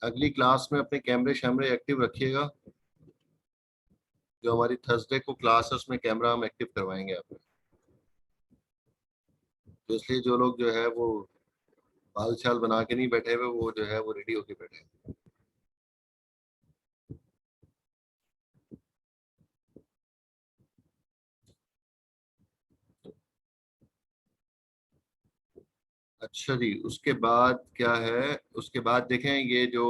अगली क्लास में अपने कैमरे शैमरे एक्टिव रखिएगा। जो हमारी थर्सडे को क्लास है उसमें कैमरा हम एक्टिव करवाएंगे आपको। तो इसलिए जो लोग जो है वो बाल छाल बना के नहीं बैठे हुए, वो जो है वो रेडी होके बैठे हैं। अच्छा जी, उसके बाद क्या है? उसके बाद देखें ये जो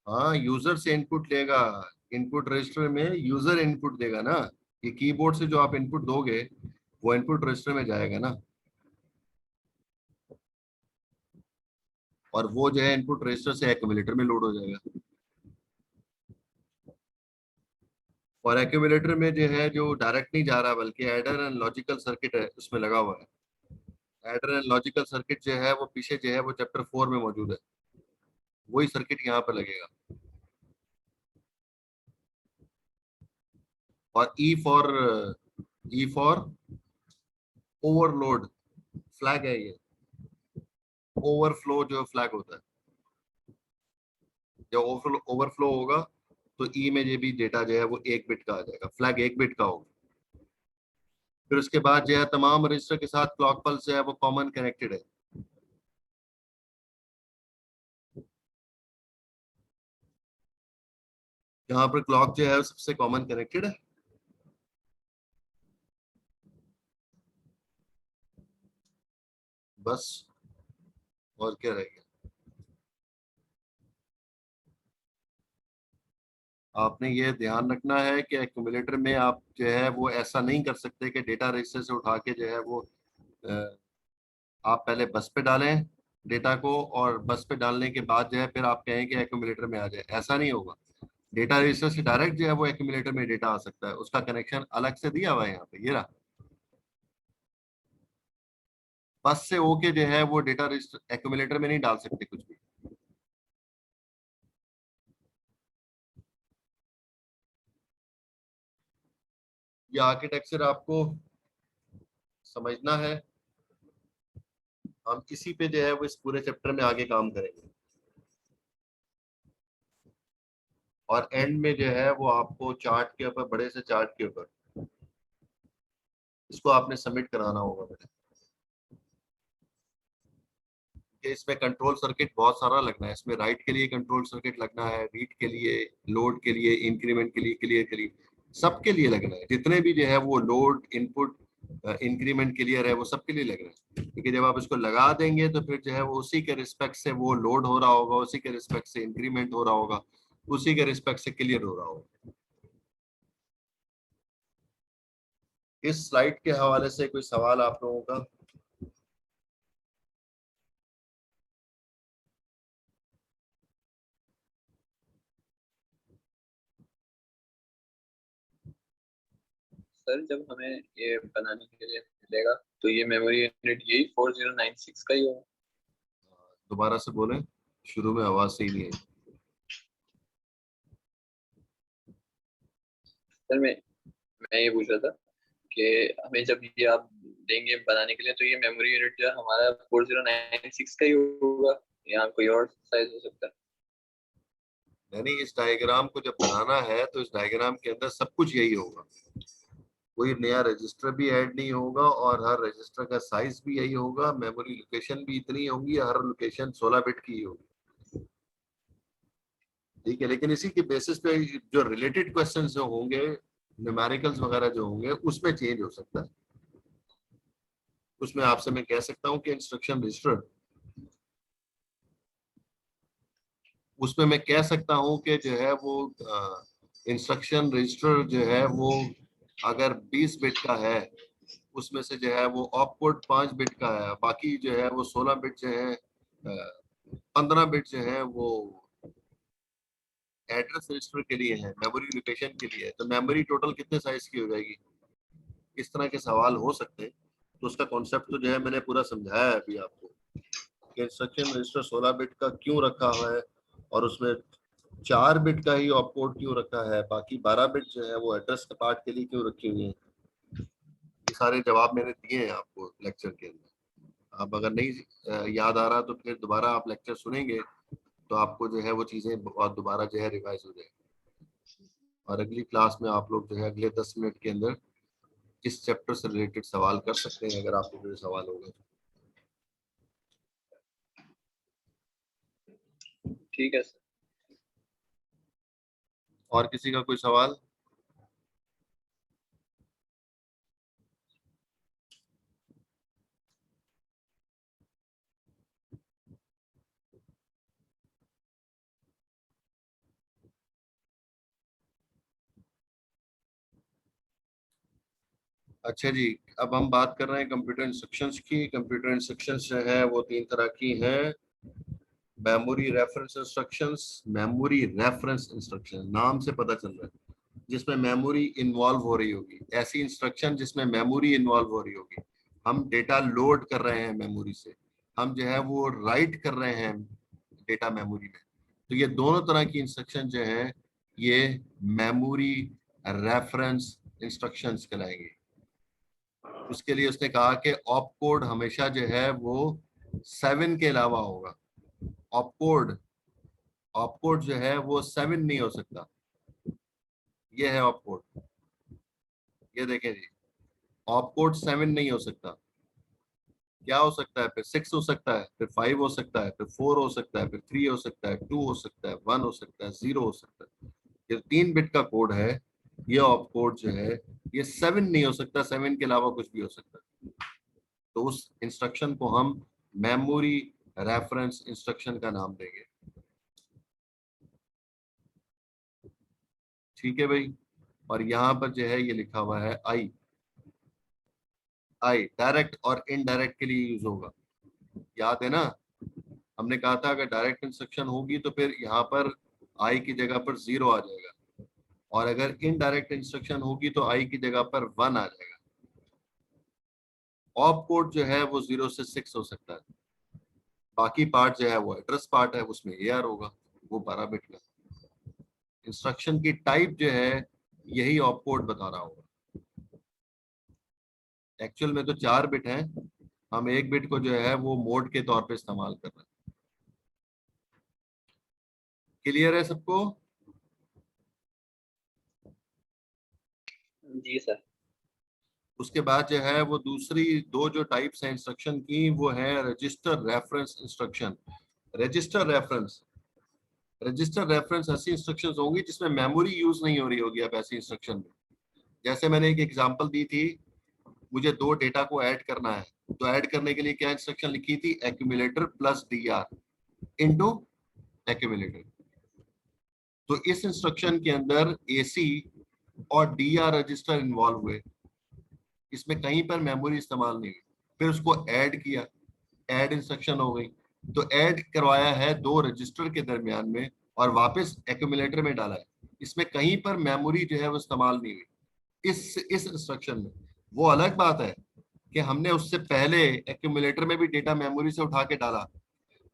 हाँ, यूजर से इनपुट लेगा। इनपुट रजिस्टर में यूजर इनपुट देगा ना। ये कीबोर्ड से जो आप इनपुट दोगे वो इनपुट रजिस्टर में जाएगा ना। और वो जो है इनपुट रजिस्टर से एक्यूमुलेटर में लोड हो जाएगा। और एक्यूमुलेटर में जो है जो डायरेक्ट नहीं जा रहा बल्कि एडर एंड लॉजिकल सर्किट है उसमें लगा हुआ है। एडर एंड लॉजिकल सर्किट जो है वो पीछे जो है वो चैप्टर 4 में मौजूद है। वही सर्किट यहाँ पर लगेगा। और ई फॉर ओवरलोड फ्लैग है ये। ओवरफ्लो जो फ्लैग होता है, जब ओवरफ्लो होगा तो ई में ये भी डेटा जो है वो 1 बिट का आ जाएगा। फ्लैग 1 बिट का होगा। फिर उसके बाद जो है तमाम रजिस्टर के साथ क्लॉक पल्स जो है वो कॉमन कनेक्टेड है। यहाँ पर क्लॉक जो है वो सबसे कॉमन कनेक्टेड है। बस, और क्या रहेगा? आपने ये ध्यान रखना है कि एक्यूमुलेटर में आप जो है वो ऐसा नहीं कर सकते कि डेटा रजिस्टर से उठा के जो है वो अ, आप पहले बस पे डालें डेटा को, और बस पे डालने के बाद जो है फिर आप कहें कि एक्यूमुलेटर में आ जाए। ऐसा नहीं होगा। डेटा रजिस्टर से डायरेक्ट जो है वो एक्यूमुलेटर में डेटा आ सकता है। उसका कनेक्शन अलग से दिया हुआ है यहाँ पे, ये रहा। बस से होके जो है वो डेटा रजिस्टर एक्यूमुलेटर में नहीं डाल सकते कुछ भी। ये आर्किटेक्चर आपको समझना है। हम इसी पे जो है वो इस पूरे चैप्टर में आगे काम करेंगे। और एंड में जो है वो आपको चार्ट के ऊपर, बड़े से चार्ट के ऊपर इसको आपने सबमिट कराना होगा बेटा। कि इसमें कंट्रोल सर्किट बहुत सारा लगना है। इसमें राइट के लिए कंट्रोल सर्किट लगना है, रीड के लिए, लोड के लिए, इंक्रीमेंट के लिए, क्लियर के लिए, सबके लिए लगना है। जितने भी जो है वो लोड, इनपुट, इंक्रीमेंट, क्लियर है, वो सबके लिए लग रहा है। क्योंकि जब आप इसको लगा देंगे तो फिर जो है वो उसी के रिस्पेक्ट से वो लोड हो रहा होगा, उसी के रिस्पेक्ट से इंक्रीमेंट हो रहा होगा, उसी के रिस्पेक्ट से क्लियर हो रहा होगा। इस स्लाइड के हवाले से कोई सवाल आप लोगों का? सर जब हमें ये बनाने के लिए मिलेगा तो ये मेमोरी यूनिट यही 4096 का ही होगा? दोबारा से बोलें, शुरू में आवाज सही नहीं आई। सर मैं ये पूछ रहा था कि हमें जब ये आप देंगे बनाने के लिए तो ये मेमोरी यूनिट जो है हमारा 4096 का ही होगा या कोई और साइज हो सकता है? यानी इस डायग्राम को जब बनाना है तो इस डायग्राम के अंदर सब कुछ यही होगा। कोई नया रजिस्टर भी ऐड नहीं होगा, और हर रजिस्टर का साइज भी यही होगा। मेमोरी लोकेशन भी इतनी होंगी, हर लोकेशन 16 बिट की ही होगी। ठीक है, लेकिन इसी के बेसिस पे जो रिलेटेड क्वेश्चंस जो होंगे, न्यूमेरिकल्स वगैरह जो होंगे, उसमें चेंज हो सकता है। उसमें आपसे मैं कह सकता हूँ कि इंस्ट्रक्शन रजिस्टर, उसमें मैं कह सकता हूँ कि जो है वो इंस्ट्रक्शन रजिस्टर जो है वो अगर 20 बिट का है, उसमें से जो है वो ऑपकोड 5 बिट का है, बाकी जो है वो 16 बिट जो है, 15 बिट जो है वो एड्रेस रजिस्टर के लिए है, मेमोरी लोकेशन के लिए है। तो मेमोरी टोटल कितने साइज की हो जाएगी? इस तरह के सवाल हो सकते हैं। तो उसका कॉन्सेप्ट तो जो है मैंने पूरा समझाया है अभी आपको। कि इंस्ट्रक्शन रजिस्टर 16 बिट का क्यों रखा हुआ है और उसमें 4 बिट का ही ऑप कोड क्यों रखा है, बाकी 12 बिट जो है वो एड्रेस के पार्ट के लिए क्यों रखी हुई है। ये सारे जवाब मैंने दिए हैं आपको लेक्चर के अंदर। आप अगर नहीं याद आ रहा तो फिर दोबारा आप लेक्चर सुनेंगे तो आपको जो है वो चीजें बहुत दोबारा जो है रिवाइज हो जाएगी। और अगली क्लास में आप लोग जो है अगले 10 मिनट के अंदर इस चैप्टर से रिलेटेड सवाल कर सकते हैं अगर आपको कोई सवाल होगा। ठीक है सर। और किसी का कोई सवाल? अच्छा जी, अब हम बात कर रहे हैं कंप्यूटर इंस्ट्रक्शंस की। कंप्यूटर इंस्ट्रक्शंस जो है वो 3 तरह की हैं। Memory reference instructions, memory reference instruction नाम से पता चल रहा है जिसमें मेमोरी इन्वॉल्व हो रही होगी, ऐसी इंस्ट्रक्शन जिसमें मेमोरी इन्वॉल्व हो रही होगी। हम डेटा लोड कर रहे हैं मेमोरी से, हम जो है वो राइट कर रहे हैं डेटा मेमोरी में। तो ये दोनों तरह की इंस्ट्रक्शन जो है ये मेमोरी रेफरेंस इंस्ट्रक्शंस कहलाएंगे। उसके लिए उसने कहा कि ऑप कोड हमेशा जो है वो 7 के अलावा होगा। ऑप कोड जो है वो 7 नहीं हो सकता। ये है ऑप कोड, ये देखें जी, ऑप कोड 7 नहीं हो सकता। क्या हो सकता है? फिर 6 हो सकता है, फिर 5 हो सकता है, फिर 4 हो सकता है, फिर 3 हो सकता है, 2 हो सकता है, 1 हो सकता है, 0 हो सकता है। ये 3 बिट का कोड है। ये ऑप कोड जो है ये 7 नहीं हो सकता, 7 के अलावा कुछ भी हो सकता है। तो उस इंस्ट्रक्शन को हम मेमोरी रेफरेंस इंस्ट्रक्शन का नाम देंगे। ठीक है भाई। और यहाँ पर जो है ये लिखा हुआ है आई डायरेक्ट और इनडायरेक्ट के लिए यूज होगा। याद है ना, हमने कहा था अगर डायरेक्ट इंस्ट्रक्शन होगी तो फिर यहाँ पर आई की जगह पर 0 आ जाएगा, और अगर इनडायरेक्ट इंस्ट्रक्शन होगी तो आई की जगह पर 1 आ जाएगा। ऑप कोड जो है वो 0 से 6 हो सकता है। बाकी पार्ट जो है वो एड्रेस पार्ट है, उसमें AR होगा, वो 12 बिट का। इंस्ट्रक्शन की टाइप जो है यही ऑप कोड बता रहा होगा। एक्चुअल में तो 4 बिट है, हम 1 बिट को जो है वो मोड के तौर पे इस्तेमाल कर रहे हैं। क्लियर है सबको? जी सर। उसके बाद जो है वो दूसरी दो जो टाइप्स हैं इंस्ट्रक्शन की वो है register reference instruction. Register reference ऐसी इंस्ट्रक्शन होंगी जिसमें मेमोरी यूज नहीं हो रही होगी। अब ऐसी इंस्ट्रक्शन में जैसे मैंने एक एग्जांपल दी थी, मुझे 2 डेटा को ऐड करना है, तो ऐड करने के लिए क्या इंस्ट्रक्शन लिखी थी? Accumulator plus DR into accumulator. तो इस इंस्ट्रक्शन के अंदर AC और DR रजिस्टर इन्वॉल्व हुए, इसमें कहीं पर मेमोरी इस्तेमाल नहीं हुई। फिर उसको ऐड किया, ऐड इंस्ट्रक्शन हो गई। तो ऐड करवाया है 2 रजिस्टर के दरमियान में और वापस एक्यूमुलेटर में डाला है, इसमें कहीं पर मेमोरी जो है वो इस्तेमाल नहीं हुई इस इंस्ट्रक्शन में। वो अलग बात है कि हमने उससे पहले एक्यूमुलेटर में भी डेटा मेमोरी से उठा के डाला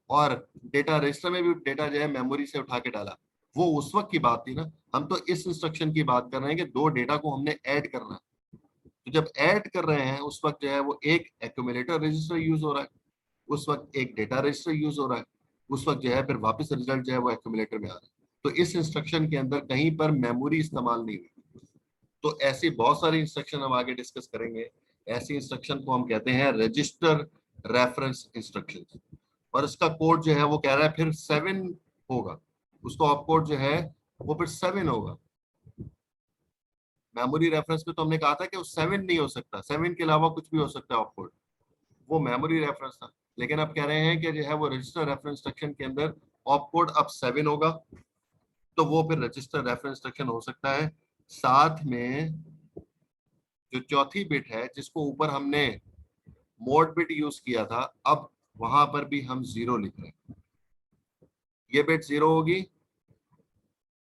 और डेटा रजिस्टर में भी डेटा जो है मेमोरी से उठा के डाला, वो उस वक्त की बात थी ना। हम तो इस इंस्ट्रक्शन की बात कर रहे हैं कि 2 डेटा को हमने ऐड करना है। तो जब ऐड कर रहे हैं उस वक्त जो है वो एक एक्यूमुलेटर रजिस्टर यूज हो रहा है, उस वक्त एक डेटा रजिस्टर यूज हो रहा है, उस वक्त जो है फिर वापस रिजल्ट जो है वो एक्यूमुलेटर में आ रहा है। तो इस इंस्ट्रक्शन के अंदर कहीं पर मेमोरी इस्तेमाल नहीं हुई। तो ऐसी बहुत सारी इंस्ट्रक्शन हम आगे डिस्कस करेंगे। ऐसी इंस्ट्रक्शन को हम कहते हैं रजिस्टर रेफरेंस इंस्ट्रक्शन। और इसका कोड जो है वो कह रहा है फिर 7 होगा, उसका ऑप कोड जो है वो फिर 7 होगा। मेमोरी रेफरेंस में तो हमने कहा था कि वो 7 नहीं हो सकता, 7 के अलावा कुछ भी हो सकता है ऑप कोड, वो मेमोरी रेफरेंस था। लेकिन अब कह रहे हैं कि जो है वो रजिस्टर रेफरेंस इंस्ट्रक्शन के अंदर ऑप कोड अब 7 होगा, तो वो फिर रजिस्टर रेफरेंस इंस्ट्रक्शन हो सकता है। साथ में जो चौथी बिट है जिसको ऊपर हमने मोड बिट यूज किया था, अब वहां पर भी हम 0 लिख रहे हैं। ये बिट 0 होगी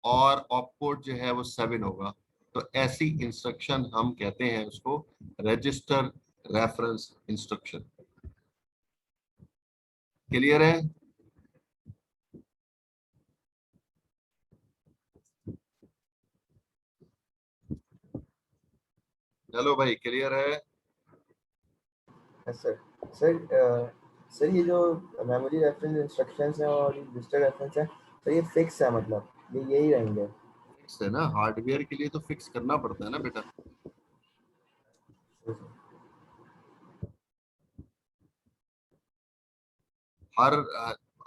और ऑप कोड जो है वो 7 होगा। तो ऐसी इंस्ट्रक्शन हम कहते हैं उसको रजिस्टर रेफरेंस इंस्ट्रक्शन। क्लियर है? चलो भाई, क्लियर है? सर सर सर ये जो मेमोरी रेफरेंस इंस्ट्रक्शंस हैं और रजिस्टर रेफरेंस है, तो ये फिक्स है, मतलब ये यही रहेंगे? फिक्स है ना, हार्डवेयर के लिए तो फिक्स करना पड़ता है ना बेटा। हर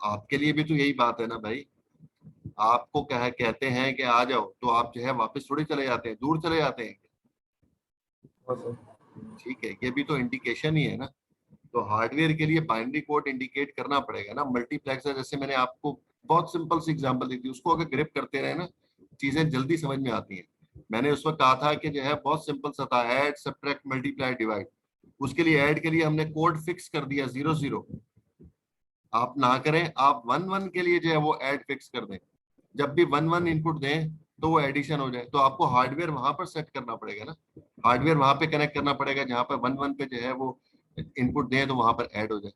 आपके लिए भी तो यही बात है ना भाई। आपको कहते हैं कि आ जाओ, तो आप जो है वापस थोड़ी चले जाते हैं, दूर चले जाते हैं। हाँ सर। ठीक है, ये भी तो इंडिकेशन ही है ना। तो हार्डवेयर के लिए बाइनरी कोड इंडिकेट करना पड़ेगा ना। मल्टीप्लेक्सर जैसे मैंने आपको बहुत सिंपल सी एग्जांपल दी थी, उसको अगर ग्रिप करते रहे ना, चीजें जल्दी समझ में आती हैं। मैंने उस वक्त कहा था कि जो है बहुत सिंपल सा था, ऐड सब्ट्रैक्ट मल्टीप्लाई डिवाइड। उसके लिए ऐड के लिए हमने कोड फिक्स कर दिया 0 0। आप ना करें, आप 1 1 के लिए जो है वो ऐड फिक्स कर दें। जब भी 1 1 इनपुट दें तो वो एडिशन हो जाए। तो आपको हार्डवेयर वहां पर सेट करना पड़ेगा ना, हार्डवेयर वहां पे कनेक्ट करना पड़ेगा जहां पर 1 1 पे जो है वो इनपुट दें तो वहां पर ऐड हो जाए।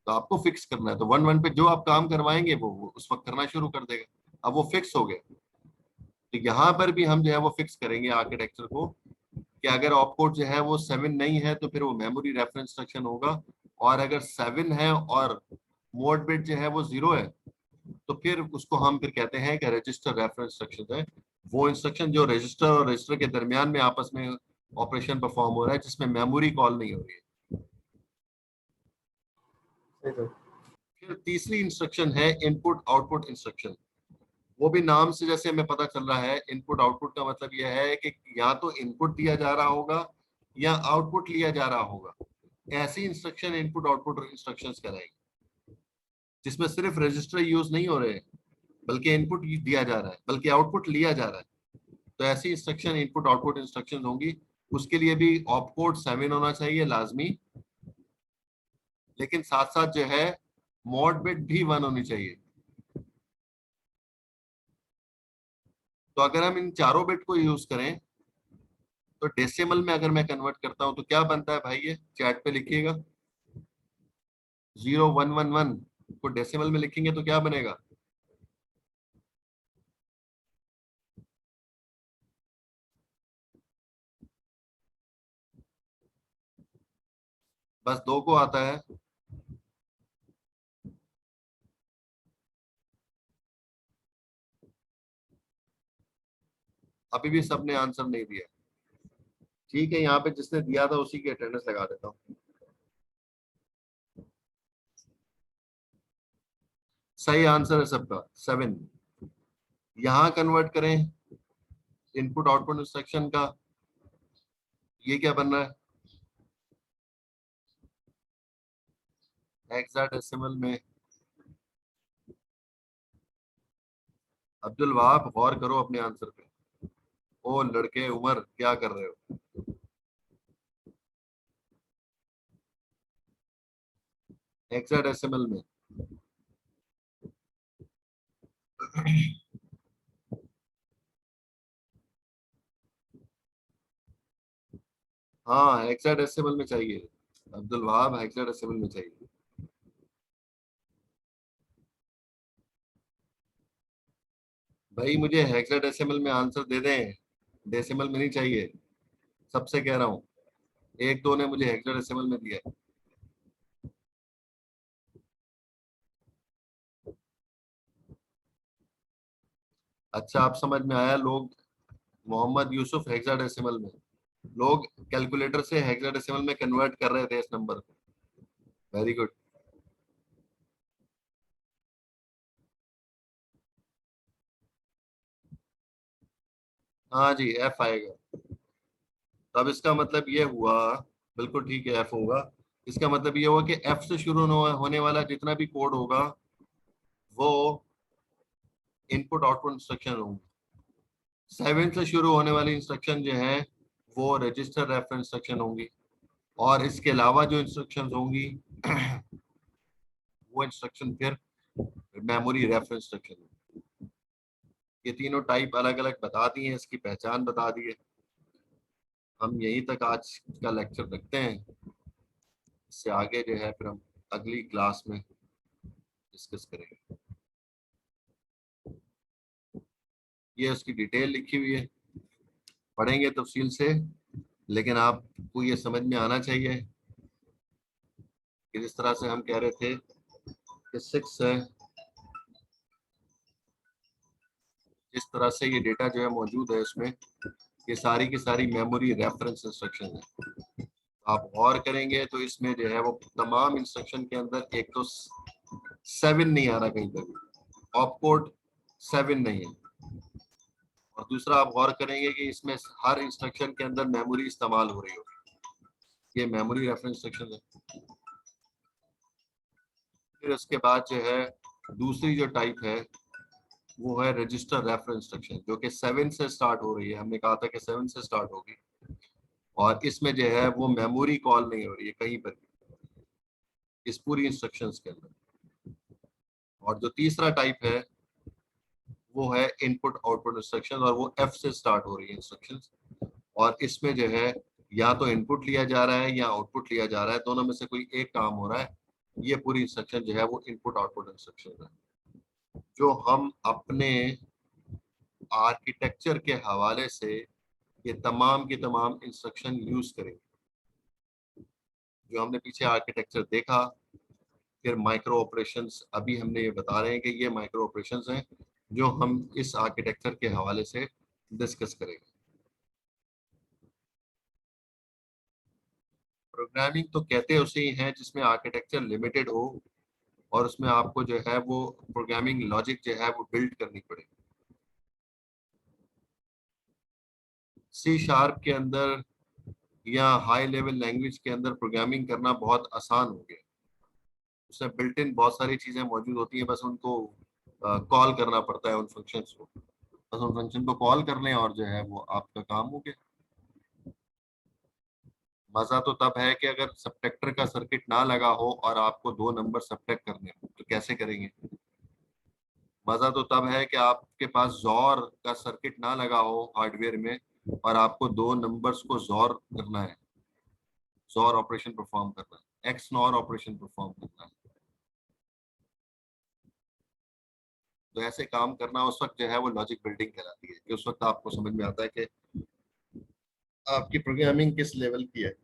तो आपको फिक्स करना है, तो 1 1 पे जो आप काम करवाएंगे वो उस वक्त करना शुरू कर देगा। अब वो फिक्स हो गया। तो यहाँ पर भी हम जो है वो फिक्स करेंगे आर्किटेक्चर को, कि अगर ऑपकोड जो है वो 7 नहीं है तो फिर वो मेमोरी रेफरेंस इंस्ट्रक्शन होगा। और अगर 7 है और मोड बिट जो है वो 0 है, तो फिर उसको हम फिर कहते हैं कि रजिस्टर रेफरेंस इंस्ट्रक्शन है। वो इंस्ट्रक्शन जो रजिस्टर और रजिस्टर के दरमियान में आपस में ऑपरेशन परफॉर्म हो रहा है, जिसमें मेमोरी कॉल नहीं हो रही है। सही सर। फिर तीसरी इंस्ट्रक्शन है इनपुट आउटपुट इंस्ट्रक्शन। वो भी नाम से जैसे हमें पता चल रहा है, इनपुट आउटपुट का मतलब यह है कि या तो इनपुट दिया जा रहा होगा या आउटपुट लिया जा रहा होगा। ऐसी इंस्ट्रक्शन इनपुट आउटपुट इंस्ट्रक्शंस कहलाएगी, जिसमें सिर्फ रजिस्टर यूज नहीं हो रहे हैं, बल्कि इनपुट दिया जा रहा है, बल्कि आउटपुट लिया जा रहा है। तो ऐसी इंस्ट्रक्शन इनपुट आउटपुट इंस्ट्रक्शन होंगी। उसके लिए भी ऑपकोड 7 होना चाहिए लाजमी, लेकिन साथ साथ जो है मॉड बिट भी 1 होनी चाहिए। तो अगर हम इन चारों बिट को यूज करें, तो डेसिमल में अगर मैं कन्वर्ट करता हूं तो क्या बनता है भाई, ये चैट पे लिखिएगा। 0111 को डेसिमल में लिखेंगे तो क्या बनेगा? बस 2 को आता है। अभी भी सबने आंसर नहीं दिया। ठीक है, यहाँ पे जिसने दिया था उसी की अटेंडेंस लगा देता हूँ। सही आंसर है सबका 7। यहाँ कन्वर्ट करें इनपुट आउटपुट इंस्ट्रक्शन का, ये क्या बन रहा है? हेक्साडेसिमल में। अब्दुल वहाब, गौर करो अपने आंसर पे। ओ लड़के, उमर, क्या कर रहे हो? हेक्साडेसिमल में। हाँ, हेक्साडेसिमल में चाहिए। अब्दुल वहाब, हेक्साडेसिमल में चाहिए। भाई मुझे हेक्साडेसिमल में आंसर दे दें, डेसिमल में नहीं चाहिए। सबसे कह रहा हूँ, 1 2 ने मुझे हेक्साडेसिमल में दिया है। अच्छा, आप समझ में आया। लोग, मोहम्मद यूसुफ हेक्साडेसिमल में, लोग कैलकुलेटर से हेक्साडेसिमल में कन्वर्ट कर रहे थे इस नंबर को। Very good. हाँ जी, एफ आएगा। तब इसका मतलब ये हुआ, बिल्कुल ठीक है, एफ होगा। इसका मतलब ये हुआ कि एफ से शुरू होने वाला जितना भी कोड होगा वो इनपुट आउटपुट इंस्ट्रक्शन होंगे। 7 से शुरू होने वाली इंस्ट्रक्शन जो है वो रजिस्टर रेफरेंस इंस्ट्रक्शन होंगी। और इसके अलावा जो इंस्ट्रक्शंस होंगी वो इंस्ट्रक्शन फिर मेमोरी रेफरेंस इंस्ट्रक्शन। ये तीनों टाइप अलग अलग बता दी हैं, इसकी पहचान बता दी है। हम यहीं तक आज का लेक्चर रखते हैं। इससे आगे जो है फिर हम अगली क्लास में डिस्कस करेंगे। ये उसकी डिटेल लिखी हुई है, पढ़ेंगे तफसील से, लेकिन आपको ये समझ में आना चाहिए कि जिस तरह से हम कह रहे थे कि 6 है, जिस तरह से ये डेटा जो है मौजूद है इसमें, ये सारी की सारी मेमोरी रेफरेंस इंस्ट्रक्शन है। आप गौर करेंगे तो इसमें जो है वो तमाम इंस्ट्रक्शन के अंदर एक तो 7 नहीं आ रहा कहीं पर भी, ऑपकोड 7 नहीं है, और दूसरा आप गौर करेंगे कि इसमें हर इंस्ट्रक्शन के अंदर मेमोरी इस्तेमाल हो रही होगी। ये मेमोरी रेफरेंस इंस्ट्रक्शन है। फिर उसके बाद जो है दूसरी जो टाइप है वो है रजिस्टर रेफरेंस इंस्ट्रक्शन, जो कि 7 से स्टार्ट हो रही है। हमने कहा था कि 7 से स्टार्ट होगी, और इसमें जो है वो मेमोरी कॉल नहीं हो रही है कहीं पर भी इस पूरी इंस्ट्रक्शंस के अंदर। और जो तीसरा टाइप है वो है इनपुट आउटपुट इंस्ट्रक्शन, और वो एफ से स्टार्ट हो रही है इंस्ट्रक्शंस, और इसमें जो है या तो इनपुट लिया जा रहा है या आउटपुट लिया जा रहा है, दोनों में से कोई एक काम हो रहा है। ये पूरी इंस्ट्रक्शन जो है वो इनपुट आउटपुट इंस्ट्रक्शन है, जो हम अपने आर्किटेक्चर के हवाले से ये तमाम की तमाम इंस्ट्रक्शन यूज करेंगे। जो हमने पीछे आर्किटेक्चर देखा, फिर माइक्रो ऑपरेशंस, अभी हमने ये बता रहे हैं कि ये माइक्रो ऑपरेशंस हैं जो हम इस आर्किटेक्चर के हवाले से डिस्कस करेंगे। प्रोग्रामिंग तो कहते उसे ही हैं जिसमें आर्किटेक्चर लिमिटेड हो, और उसमें आपको जो है वो प्रोग्रामिंग लॉजिक जो है वो बिल्ड करनी पड़े। C# के अंदर या हाई लेवल लैंग्वेज के अंदर प्रोग्रामिंग करना बहुत आसान हो गया। उसमें बिल्ट इन बहुत सारी चीजें मौजूद होती हैं, बस उनको कॉल करना पड़ता है उन फंक्शंस को। बस उन फंक्शन को कॉल कर लें और जो है वो आपका काम हो गया। मजा तो तब है कि अगर सब्ट्रैक्टर का सर्किट ना लगा हो और आपको 2 नंबर सब्ट्रैक्ट करने हो तो कैसे करेंगे। मजा तो तब है कि आपके पास जोर का सर्किट ना लगा हो हार्डवेयर में, और आपको 2 नंबर्स को जोर करना है, जोर ऑपरेशन परफॉर्म करना है, एक्स नॉर ऑपरेशन परफॉर्म करना है। तो ऐसे काम करना उस वक्त जो है वो लॉजिक बिल्डिंग कहलाती है, कि उस वक्त आपको समझ में आता है कि आपकी प्रोग्रामिंग किस लेवल की है।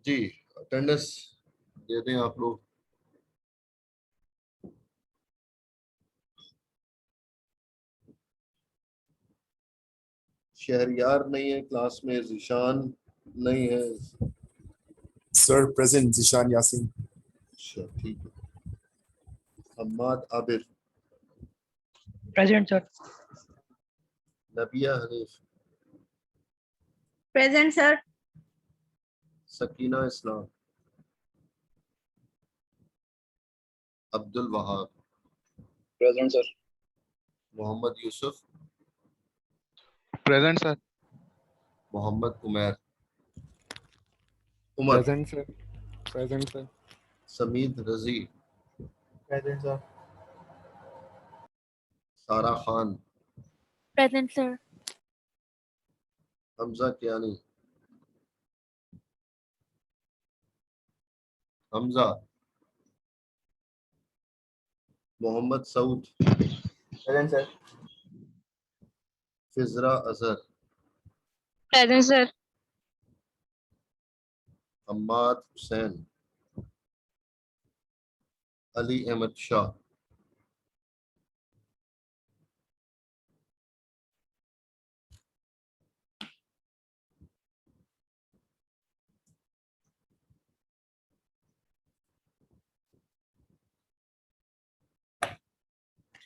जी, अटेंडेंस दे दें आप लोग। शहरियार नहीं है क्लास में, जिशान नहीं है। Sir present Zishan Yasin. अच्छा ठीक है। Hammad Abir, present sir. Nabia Hanif, present sir. Sakina Islam, Abdul Wahab, present sir. Mohammad Yusuf, present sir. Mohammad Umar, Umar, present sir. Present sir. Sameed Razi, present sir. Sara Khan, present sir. Hamza Kiyani, Hamza, Mohammad Saud, present sir. Fizra Azhar, present sir. Ammad Hussain, Ali Ahmed Shah,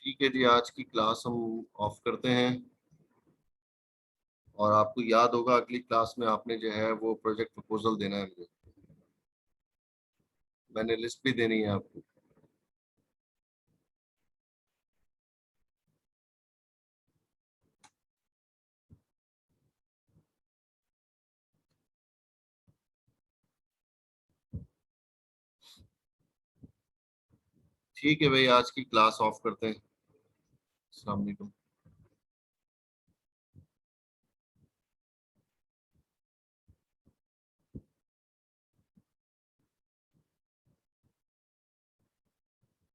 ठीक है जी। आज की क्लास हम ऑफ करते हैं, और आपको याद होगा अगली क्लास में आपने जो है वो प्रोजेक्ट प्रपोजल देना है मुझे। मैंने लिस्ट भी देनी है आपको। ठीक है भाई, आज की क्लास ऑफ करते हैं। अस्सलाम वालेकुम।